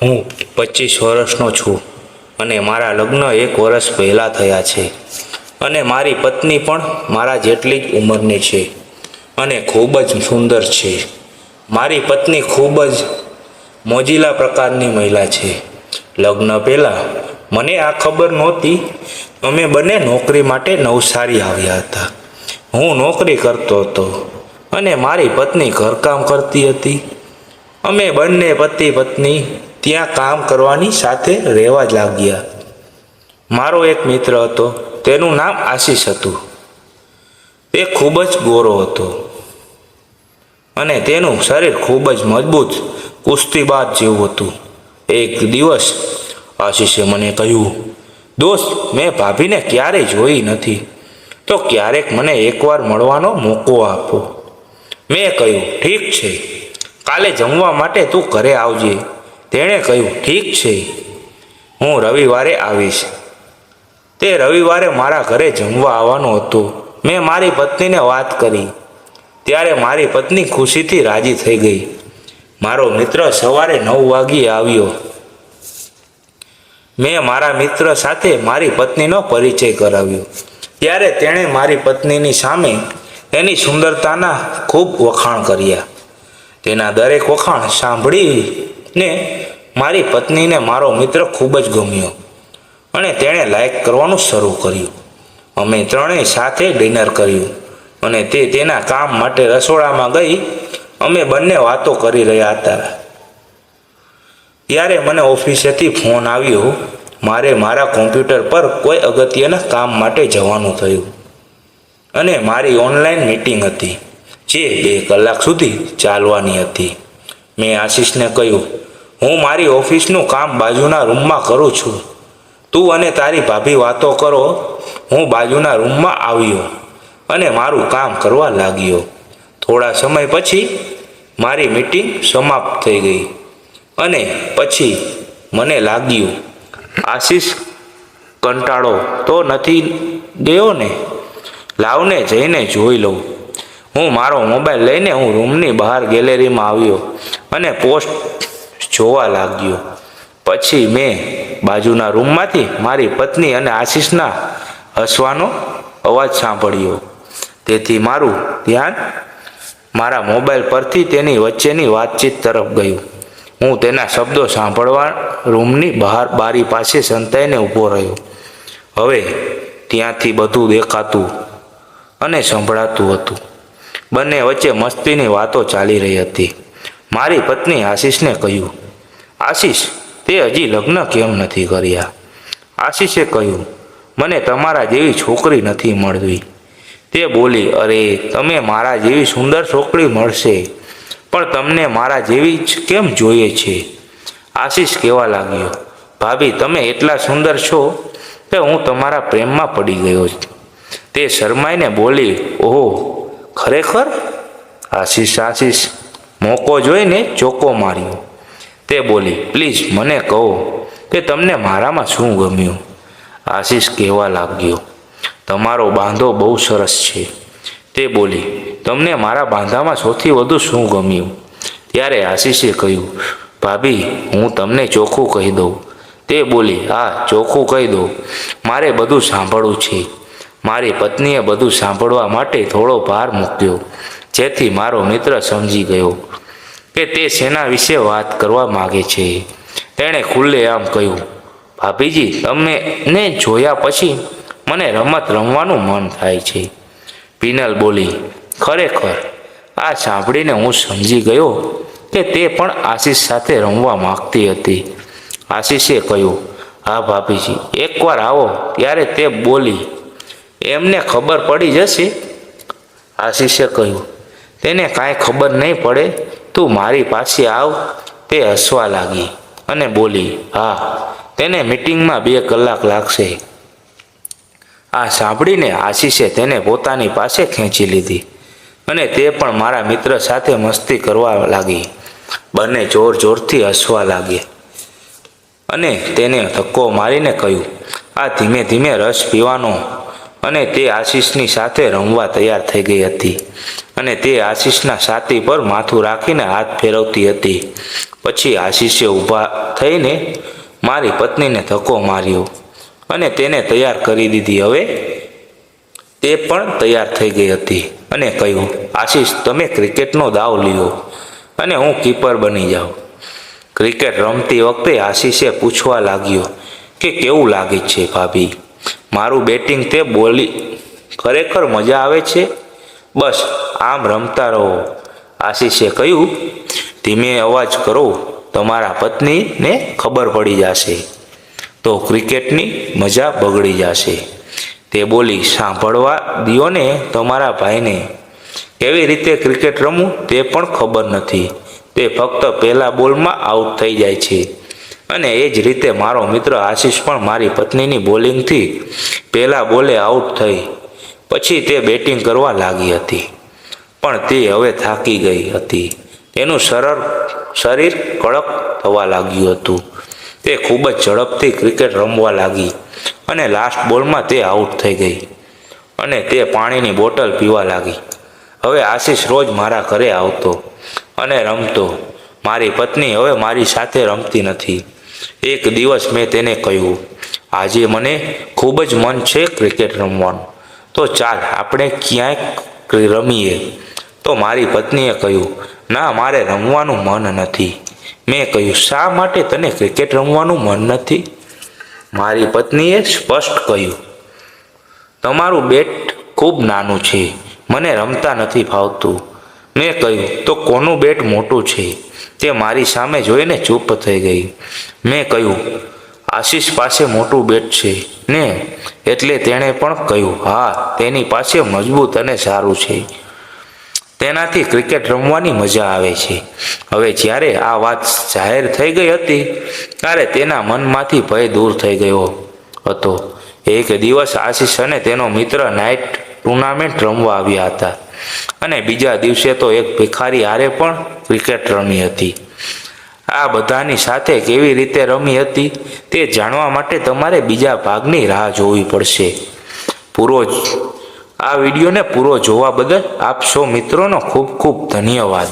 હું 25 વર્ષનો છું અને મારા લગ્ન 1 વર્ષ પહેલાં થયા છે અને મારી પત્ની પણ મારા જેટલી જ ઉંમરની છે અને ખૂબ જ સુંદર છે. મારી પત્ની ખૂબ જ મોજીલા પ્રકારની મહિલા છે. લગ્ન પહેલાં મને આ ખબર નહોતી. અમે બંને નોકરી માટે નવસારી આવ્યા હતા. હું નોકરી કરતો હતો અને મારી પત્ની ઘરકામ કરતી હતી. અમે બંને પતિ પત્ની ત્યાં કામ કરવાની સાથે રહેવા જ લાગ્યા. મારો એક મિત્ર હતો, તેનું નામ આશીષ હતું. તે ખૂબ જ ગોરો હતો અને તેનું શરીર ખૂબ જ મજબૂત કુસ્તીબાજ જેવું હતું. એક દિવસ આશીષે મને કહ્યું, દોસ્ત, મેં ભાભીને ક્યારેય જોઈ નથી, તો ક્યારેક મને એકવાર મળવાનો મોકો આપો. મેં કહ્યું, ઠીક છે, કાલે જમવા માટે તું ઘરે આવજે. તેણે કહ્યું, ઠીક છે, હું રવિવારે આવીશ. તે રવિવારે મારા ઘરે જમવા આવવાનું હતું. મેં મારી પત્નીને વાત કરી ત્યારે મારી પત્ની ખુશીથી રાજી થઈ ગઈ. મારો મિત્ર સવારે 9 વાગ્યે આવ્યો. મેં મારા મિત્ર સાથે મારી પત્નીનો પરિચય કરાવ્યો ત્યારે તેણે મારી પત્નીની સામે તેની સુંદરતાના ખૂબ વખાણ કર્યા. તેના દરેક વખાણ સાંભળીને મારી પત્નીને મારો મિત્ર ખૂબ જ ગમ્યો અને તેણે લાઈક કરવાનું શરૂ કર્યું. અમે ત્રણેય સાથે ડિનર કર્યું અને તે તેના કામ માટે રસોડામાં ગઈ. અમે બંને વાતો કરી રહ્યા હતા ત્યારે મને ઓફિસેથી ફોન આવ્યો. મારે મારા કોમ્પ્યુટર પર કોઈ અગત્યના કામ માટે જવાનું થયું અને મારી ઓનલાઈન મીટિંગ હતી જે 2 કલાક સુધી ચાલવાની હતી. મેં આશીષને કહ્યું, હું મારી ઓફિસનું કામ બાજુના રૂમમાં કરું છું. તું અને તારી ભાભી વાતો કરો. હું બાજુના રૂમમાં આવ્યો અને મારું કામ કરવા લાગ્યો. થોડા સમય પછી મારી મીટિંગ સમાપ્ત થઈ ગઈ અને પછી મને લાગ્યું, આશીષ કંટાળો તો નથી ગયો ને? લાવને જઈને જોઈ લઉં. હું મારો મોબાઈલ લઈને રૂમની બહાર ગેલેરીમાં આવ્યો અને પોસ્ટ જોવા લાગ્યો. પછી મેં બાજુના રૂમમાંથી મારી પત્ની અને આશીષના હસવાનો અવાજ સાંભળ્યો. તેથી મારું ધ્યાન મારા મોબાઈલ પરથી તેની વચ્ચેની વાતચીત તરફ ગયું. હું તેના શબ્દો સાંભળવા રૂમની બહાર બારી પાસે સંતાઈને ઊભો રહ્યો. હવે ત્યાંથી બધું દેખાતું અને સંભળાતું હતું. બંને વચ્ચે મસ્તીની વાતો ચાલી રહી હતી. મારી પત્ની આશીષને કહ્યું, આશીષ, તે હજી લગ્ન કેમ નથી કર્યા? આશીષે કહ્યું, મને તમારા જેવી છોકરી નથી મળવી. તે બોલી, અરે, તમે મારા જેવી સુંદર છોકરી મળશે, પણ તમને મારા જેવી જ કેમ જોઈએ છે? આશીષ કહેવા લાગ્યો, ભાભી, તમે એટલા સુંદર છો કે હું તમારા પ્રેમમાં પડી ગયો. તે શરમાઈને બોલી, ઓહો, ખરેખર? આશીષ મોકો જોઈને ચોકો માર્યો. તે બોલી, પ્લીઝ મને કહો કે તમને મારામાં શું ગમ્યું? આશીષ કહેવા લાગ્યો, તમારો બાંધો બહુ સરસ છે. તે બોલી, તમને મારા બાંધામાં સૌથી વધુ શું ગમ્યું? ત્યારે આશીષે કહ્યું, ભાભી, હું તમને ચોખ્ખું કહી દઉં. તે બોલી, હા, ચોખ્ખું કહી દો, મારે બધું સાંભળવું છે. મારી પત્નીએ બધું સાંભળવા માટે થોડો ભાર મૂક્યો, જેથી મારો મિત્ર સમજી ગયો કે તે શેના વિશે વાત કરવા માગે છે. તેણે ખુલ્લેઆમ કહ્યું, ભાભીજી, તમને જોયા પછી મને રમત રમવાનું મન થાય છે. પિનલ બોલી, ખરેખર? આ સાંભળીને હું સમજી ગયો કે તે પણ આશીષ સાથે રમવા માંગતી હતી. આશીષે કહ્યું, હા ભાભીજી, એકવાર આવો ત્યારે. તે બોલી, એમને ખબર પડી જશે? આશીષે કહ્યું, તેને કાંઈ ખબર નહીં પડે, તું મારી પાસે આવ. તે હસવા લાગી અને બોલી, હા, તેને મીટિંગમાં 2 કલાક લાગશે. આ સાંભળીને આશીષે તેને પોતાની પાસે ખેંચી લીધી અને તે પણ મારા મિત્ર સાથે મસ્તી કરવા લાગી. બંને જોર જોરથી હસવા લાગ્યા અને તેને ધક્કો મારીને કહ્યું, આ ધીમે ધીમે રસ પીવાનો. અને તે આશીષની સાથે રમવા તૈયાર થઈ ગઈ હતી અને તે આશીષના છાતી પર માથું રાખીને હાથ ફેરવતી હતી. પછી આશીષે ઊભા થઈને મારી પત્નીને ધક્કો માર્યો અને તેને તૈયાર કરી દીધી. હવે તે પણ તૈયાર થઈ ગઈ હતી અને કહ્યું, આશીષ, તમે ક્રિકેટનો દાવ લ્યો અને હું કીપર બની જાઉં. ક્રિકેટ રમતી વખતે આશીષે પૂછવા લાગ્યો કે કેવું લાગે છે ભાભી, મારું બેટિંગ તે બોલી ખરેખર મજા આવે છે? બસ આમ રમતા રહો, આશીષે કહ્યું. ધીમે અવાજ કરો, તમારા પત્નીને ખબર પડી જશે તો ક્રિકેટની મજા બગડી જશે. તે બોલી, સાંભળવા દ્યો ને તમારા ભાઈને, કેવી રીતે ક્રિકેટ રમવું તે પણ ખબર નથી. તે ફક્ત પહેલા બોલમાં આઉટ થઈ જાય છે. અને એ જ રીતે મારો મિત્ર આશીષ પણ મારી પત્નીની બોલિંગથી પહેલા બોલે આઉટ થઈ. પછી તે બેટિંગ કરવા લાગી હતી, પણ તે હવે થાકી ગઈ હતી. તેનું શરીર કડક થવા લાગ્યું હતું. તે ખૂબ જ ઝડપથી ક્રિકેટ રમવા લાગી અને લાસ્ટ બોલમાં તે આઉટ થઈ ગઈ અને તે પાણીની બોટલ પીવા લાગી. હવે આશીષ રોજ મારા ઘરે આવતો અને રમતો. મારી પત્ની હવે મારી સાથે રમતી નથી. એક દિવસ મેં તેને કહ્યું, આજે મને ખૂબ જ મન છે ક્રિકેટ રમવાનું, તો ચાલ આપણે ક્યાંક રમીએ. તો મારી પત્નીએ કહ્યું, ના, મારે રમવાનું મન નથી. મેં કહ્યું, શા માટે તને ક્રિકેટ રમવાનું મન નથી? મારી પત્નીએ સ્પષ્ટ કહ્યું, તમારું બેટ ખૂબ નાનું છે, મને રમતા નથી ફાવતું. મેં કહ્યું, તો કોનું બેટ મોટું છે? તે મારી સામે જોઈને ચૂપ થઈ ગઈ. મેં કહ્યું, આશીષ પાસે મોટું બેટ છે ને? એટલે તેણે પણ કહ્યું, હા, તેની પાસે મજબૂત અને સારું છે, તેનાથી ક્રિકેટ રમવાની મજા આવે છે. હવે જ્યારે આ વાત જાહેર થઈ ગઈ હતી ત્યારે તેના મનમાંથી ભય દૂર થઈ ગયો હતો. એક દિવસ આશીષ અને તેનો મિત્ર નાઇટ ટુર્નામેન્ટ રમવા આવ્યા હતા અને બીજા દિવસે તો એક ભિખારી હારે પણ ક્રિકેટ રમી હતી. આ બધાની સાથે કેવી રીતે રમી હતી તે જાણવા માટે તમારે બીજા ભાગની રાહ જોવી પડશે. આ વિડીયોને પૂરો જોવા બદલ આપ સૌ મિત્રોનો ખૂબ ખૂબ ધન્યવાદ.